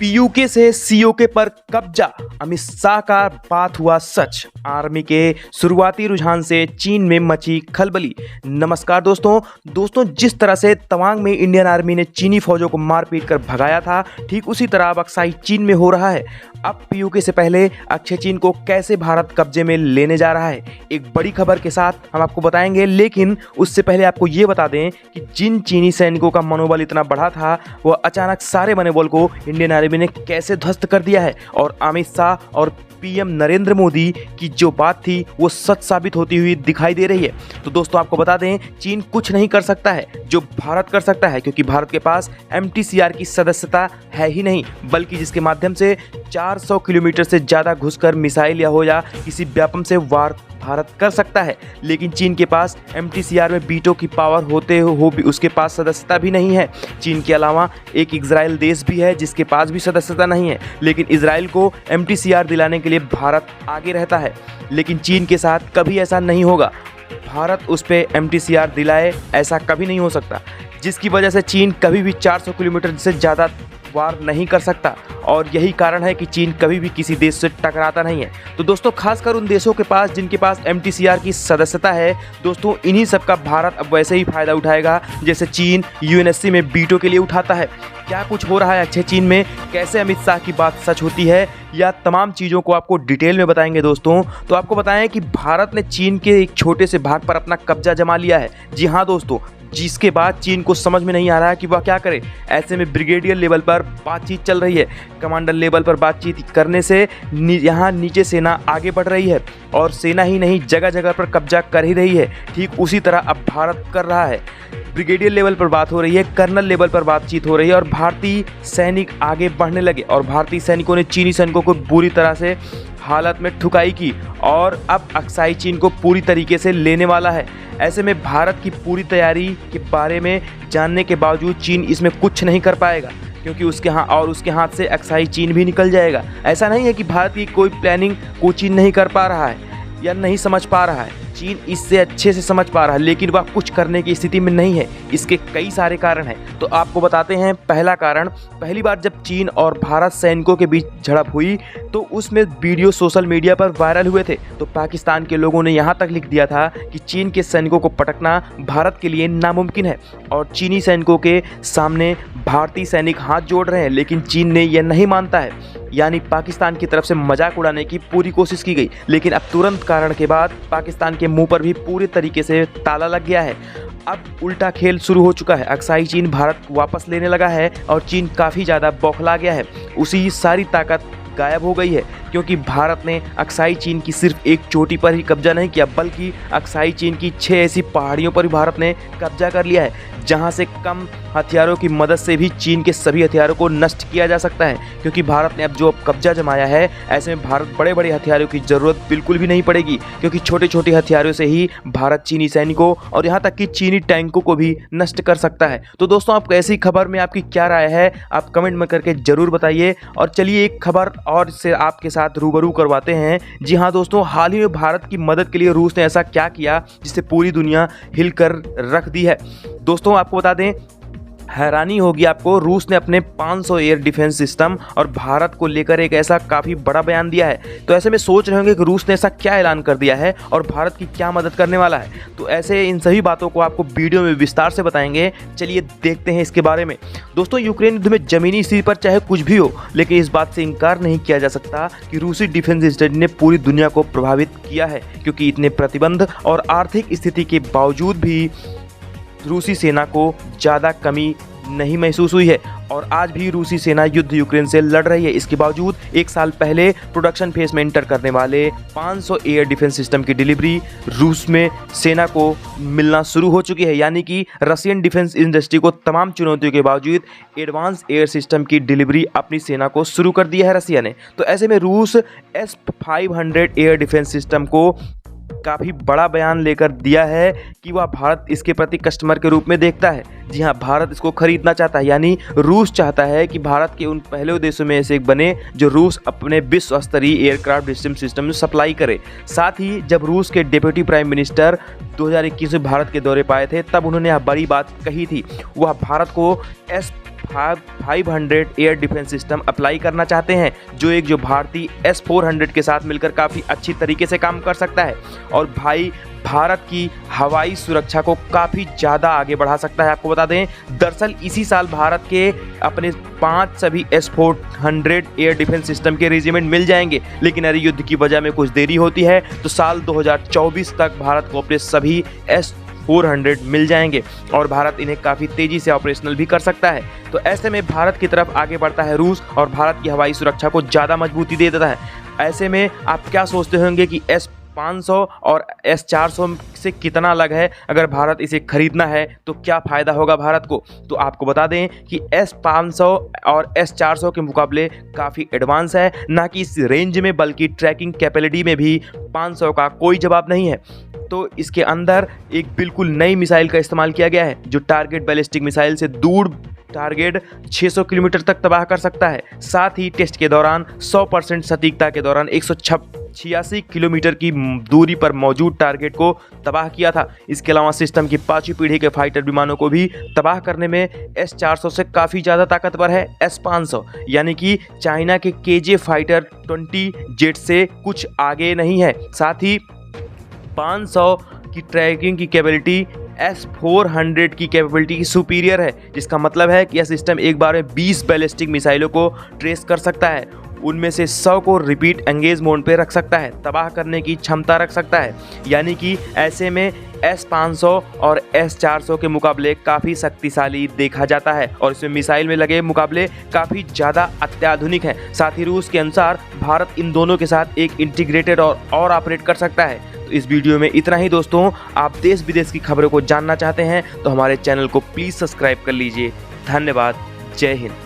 PUK से COK पर कब्जा, अमित शाह का बात हुआ सच। आर्मी के शुरुआती रुझान से चीन में मची खलबली। नमस्कार दोस्तों, जिस तरह से तवांग में इंडियन आर्मी ने चीनी फौजों को मार पीट कर भगाया था, ठीक उसी तरह अब अक्साई चीन में हो रहा है। अब पीयूके से पहले अक्षय चीन को कैसे भारत कब्जे में लेने जा रहा है, एक बड़ी खबर के साथ हम आपको बताएंगे। लेकिन उससे पहले आपको ये बता दें कि जिन चीनी सैनिकों का मनोबल इतना बढ़ा था, वह अचानक सारे मनोबल को इंडियन आर्मी ने कैसे ध्वस्त कर दिया है। और अमित शाह और पीएम नरेंद्र मोदी की जो बात थी वो सच साबित होती हुई दिखाई दे रही है। तो दोस्तों आपको बता दें, चीन कुछ नहीं कर सकता है जो भारत कर सकता है, क्योंकि भारत के पास MTCR की सदस्यता है ही नहीं, बल्कि जिसके माध्यम से 400 किलोमीटर से ज़्यादा घुसकर मिसाइल या हो या किसी व्यापम से वार भारत कर सकता है। लेकिन चीन के पास MTCR में वीटो की पावर होते हो भी उसके पास सदस्यता भी नहीं है। चीन के अलावा एक इजराइल देश भी है जिसके पास भी सदस्यता नहीं है, लेकिन इजराइल को MTCR दिलाने के लिए भारत आगे रहता है। लेकिन चीन के साथ कभी ऐसा नहीं होगा, भारत उस पर MTCR दिलाए, ऐसा कभी नहीं हो सकता, जिसकी वजह से चीन कभी भी 400 किलोमीटर से ज़्यादा वार नहीं कर सकता। और यही कारण है कि चीन कभी भी किसी देश से टकराता नहीं है। तो दोस्तों खासकर उन देशों के पास जिनके पास MTCR की सदस्यता है, दोस्तों इन्हीं सब का भारत अब वैसे ही फायदा उठाएगा जैसे चीन UNSC में वीटो के लिए उठाता है। क्या कुछ हो रहा है अक्षय चीन में, कैसे अमित शाह की बात सच होती है, या तमाम चीज़ों को आपको डिटेल में बताएंगे दोस्तों। तो आपको बताएं कि भारत ने चीन के एक छोटे से भाग पर अपना कब्जा जमा लिया है। जी हाँ दोस्तों, जिसके बाद चीन को समझ में नहीं आ रहा है कि वह क्या करे। ऐसे में ब्रिगेडियर लेवल पर बातचीत चल रही है, कमांडर लेवल पर बातचीत करने से यहाँ नीचे सेना आगे बढ़ रही है, और सेना ही नहीं जगह जगह पर कब्जा कर ही रही है। ठीक उसी तरह अब भारत कर रहा है। ब्रिगेडियर लेवल पर बात हो रही है, कर्नल लेवल पर बातचीत हो रही है, और भारतीय सैनिक आगे बढ़ने लगे, और भारतीय सैनिकों ने चीनी सैनिकों को बुरी तरह से हालत में ठुकाई की, और अब अक्साई चीन को पूरी तरीके से लेने वाला है। ऐसे में भारत की पूरी तैयारी के बारे में जानने के बावजूद चीन इसमें कुछ नहीं कर पाएगा, क्योंकि उसके हाथ से अक्साई चीन भी निकल जाएगा। ऐसा नहीं है कि भारत की कोई प्लानिंग को चीन नहीं कर पा रहा है या नहीं समझ पा रहा है, चीन इससे अच्छे से समझ पा रहा है, लेकिन वह कुछ करने की स्थिति में नहीं है। इसके कई सारे कारण हैं, तो आपको बताते हैं। पहला कारण, पहली बार जब चीन और भारत सैनिकों के बीच झड़प हुई तो उसमें वीडियो सोशल मीडिया पर वायरल हुए थे। तो पाकिस्तान के लोगों ने यहाँ तक लिख दिया था कि चीन के सैनिकों को पटकना भारत के लिए नामुमकिन है, और चीनी सैनिकों के सामने भारतीय सैनिक हाथ जोड़ रहे हैं, लेकिन चीन ने यह नहीं मानता है। यानी पाकिस्तान की तरफ से मजाक उड़ाने की पूरी कोशिश की गई, लेकिन अब तुरंत कारण के बाद पाकिस्तान के मुंह पर भी पूरी तरीके से ताला लग गया है। अब उल्टा खेल शुरू हो चुका है, अक्साई चीन भारत वापस लेने लगा है, और चीन काफ़ी ज़्यादा बौखला गया है। उसी सारी ताकत गायब हो गई है, क्योंकि भारत ने अक्साई चीन की सिर्फ एक चोटी पर ही कब्जा नहीं किया, बल्कि अक्साई चीन की 6 ऐसी पहाड़ियों पर भी भारत ने कब्जा कर लिया है, जहां से कम हथियारों की मदद से भी चीन के सभी हथियारों को नष्ट किया जा सकता है। क्योंकि भारत ने अब जो कब्जा जमाया है, ऐसे में भारत बड़े बड़े हथियारों की ज़रूरत बिल्कुल भी नहीं पड़ेगी, क्योंकि छोटे छोटे हथियारों से ही भारत चीनी सैनिकों और यहाँ तक कि चीनी टैंकों को भी नष्ट कर सकता है। तो दोस्तों आप ऐसी खबर में आपकी क्या राय है, आप कमेंट में करके ज़रूर बताइए। और चलिए एक खबर और से आपके साथ रूबरू करवाते हैं। जी हाँ दोस्तों, हाल ही में भारत की मदद के लिए रूस ने ऐसा क्या किया जिससे पूरी दुनिया हिलकर रख दी है। दोस्तों आपको बता दें, हैरानी होगी आपको, रूस ने अपने 500 एयर डिफेंस सिस्टम और भारत को लेकर एक ऐसा काफ़ी बड़ा बयान दिया है। तो ऐसे में सोच रहे होंगे कि रूस ने ऐसा क्या ऐलान कर दिया है और भारत की क्या मदद करने वाला है। तो ऐसे इन सभी बातों को आपको वीडियो में विस्तार से बताएंगे। चलिए देखते हैं इसके बारे में। दोस्तों यूक्रेन युद्ध में ज़मीनी स्थिति पर चाहे कुछ भी हो, लेकिन इस बात से इनकार नहीं किया जा सकता कि रूसी डिफेंस इंडस्ट्री ने पूरी दुनिया को प्रभावित किया है, क्योंकि इतने प्रतिबंध और आर्थिक स्थिति के बावजूद भी रूसी सेना को ज़्यादा कमी नहीं महसूस हुई है, और आज भी रूसी सेना युद्ध यूक्रेन से लड़ रही है। इसके बावजूद एक साल पहले प्रोडक्शन फेज में एंटर करने वाले 500 एयर डिफेंस सिस्टम की डिलीवरी रूस में सेना को मिलना शुरू हो चुकी है। यानी कि रशियन डिफेंस इंडस्ट्री को तमाम चुनौतियों के बावजूद एडवांस एयर सिस्टम की डिलीवरी अपनी सेना को शुरू कर दिया है रशिया ने। तो ऐसे में रूस S-500 एयर डिफेंस सिस्टम को काफ़ी बड़ा बयान लेकर दिया है कि वह भारत इसके प्रति कस्टमर के रूप में देखता है। जी हाँ, भारत इसको खरीदना चाहता है, यानी रूस चाहता है कि भारत के उन पहले देशों में से एक बने जो रूस अपने विश्व स्तरीय एयरक्राफ्ट डिफेंस सिस्टम में सप्लाई करे। साथ ही जब रूस के डिप्टी प्राइम मिनिस्टर 2021 में भारत के दौरे पाए थे, तब उन्होंने यह बड़ी बात कही थी। वह भारत को 500 एयर डिफेंस सिस्टम अप्लाई करना चाहते हैं, जो भारतीय S-400 के साथ मिलकर काफ़ी अच्छी तरीके से काम कर सकता है और भाई भारत की हवाई सुरक्षा को काफ़ी ज़्यादा आगे बढ़ा सकता है। आपको बता दें, दरअसल इसी साल भारत के अपने 5 सभी S-400 एयर डिफेंस सिस्टम के रेजिमेंट मिल जाएंगे, लेकिन अरे युद्ध की वजह में कुछ देरी होती है तो साल 2024 तक भारत को अपने सभी S-400 मिल जाएंगे और भारत इन्हें काफ़ी तेज़ी से ऑपरेशनल भी कर सकता है। तो ऐसे में भारत की तरफ आगे बढ़ता है रूस और भारत की हवाई सुरक्षा को ज़्यादा मजबूती दे देता है। ऐसे में आप क्या सोचते होंगे कि S-500 और S-400 से कितना अलग है? अगर भारत इसे खरीदना है तो क्या फ़ायदा होगा भारत को? तो आपको बता दें कि S-500 और S-400 के मुकाबले काफ़ी एडवांस है, ना कि इस रेंज में बल्कि ट्रैकिंग कैपेबिलिटी में भी 500 का कोई जवाब नहीं है। तो इसके अंदर एक बिल्कुल नई मिसाइल का इस्तेमाल किया गया है जो टारगेट बैलिस्टिक मिसाइल से दूर टारगेट 600 किलोमीटर तक तबाह कर सकता है। साथ ही टेस्ट के दौरान 100% सटीकता के दौरान 186 किलोमीटर की दूरी पर मौजूद टारगेट को तबाह किया था। इसके अलावा सिस्टम की 5वीं पीढ़ी के फाइटर विमानों को भी तबाह करने में S-400 से काफ़ी ज़्यादा ताकतवर है S-500, यानी कि चाइना के KJ फाइटर 20 जेट से कुछ आगे नहीं है। साथ ही 500 की ट्रैकिंग की कैपेबिलिटी S-400 की कैपेबिलिटी की सुपीरियर है, जिसका मतलब है कि यह सिस्टम एक बार में 20 बैलिस्टिक मिसाइलों को ट्रेस कर सकता है। उनमें से 100 को रिपीट एंगेज मोड पे रख सकता है, तबाह करने की क्षमता रख सकता है। यानी कि ऐसे में S-500 और S-400 के मुकाबले काफ़ी शक्तिशाली देखा जाता है और इसमें मिसाइल में लगे मुकाबले काफ़ी ज़्यादा अत्याधुनिक हैं। साथ ही रूस के अनुसार भारत इन दोनों के साथ एक इंटीग्रेटेड और ऑपरेट कर सकता है। तो इस वीडियो में इतना ही दोस्तों। आप देश विदेश की खबरों को जानना चाहते हैं तो हमारे चैनल को प्लीज़ सब्सक्राइब कर लीजिए। धन्यवाद। जय हिंद।